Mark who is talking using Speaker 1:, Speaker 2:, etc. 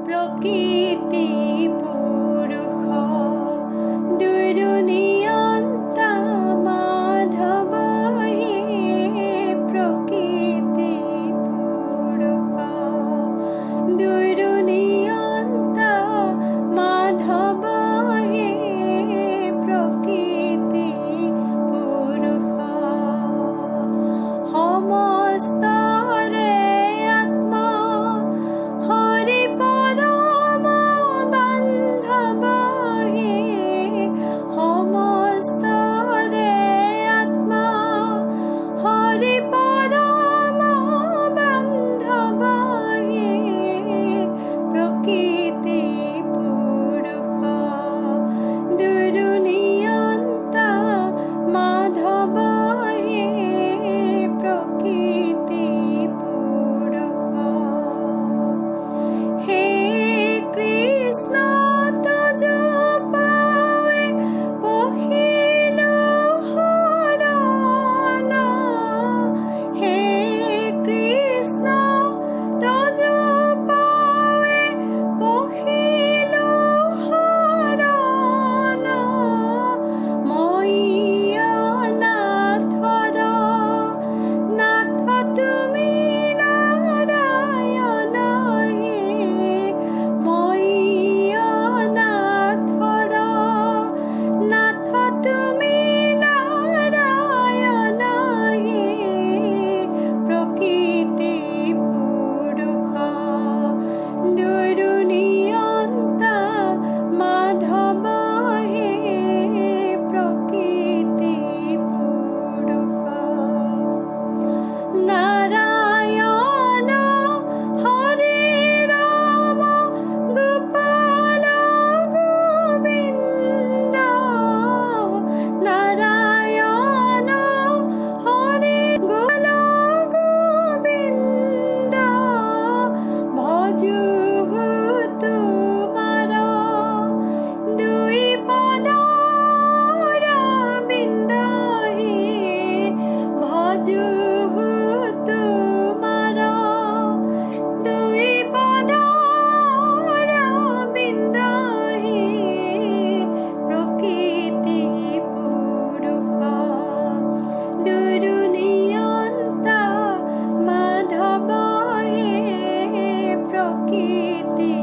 Speaker 1: প্রকৃতি পুরুষ দুর্নিয়ন্তা মাধব হে প্রকৃতি পুরুষ দুর্নিয়ন্তা মাধব হে প্রকৃতি পুরুষ সমস্তরে আত্মা হরি পরম বান্ধব হে সমস্তরে আত্মা হরি পরম বান্ধব হে প্রকৃতি পুরুষ দুর্নিয়ন্তা মাধব হে প্রকৃতি পুরুষ হে কৃষ্ণ তজ পাৱে পহিলো হৰণ হে কৃষ্ণ তজ পাৱে পহিলো হৰণ মই অনাথৰ নাথ তুমি নাৰায়ণ হে মই অনাথৰ নাথ তুমি নাৰায়ণ হে প্ৰকৃতি পুৰুষ দুৰ্নিয়ন্তা মাধৱ হে প্ৰকৃতি পুৰুষ নারায়ণ হরে রাম গোপাল গোবিন্দ নারায়ণ হরে গোপাল গোবিন্দ ভজু তোমার দুই পদ রবিন্দ হে ভজু তোমার দুই পদ রবিন্দ হে প্রকৃতি পুরুষ দুর্নিয়ন্তা মাধব হে প্রকৃতি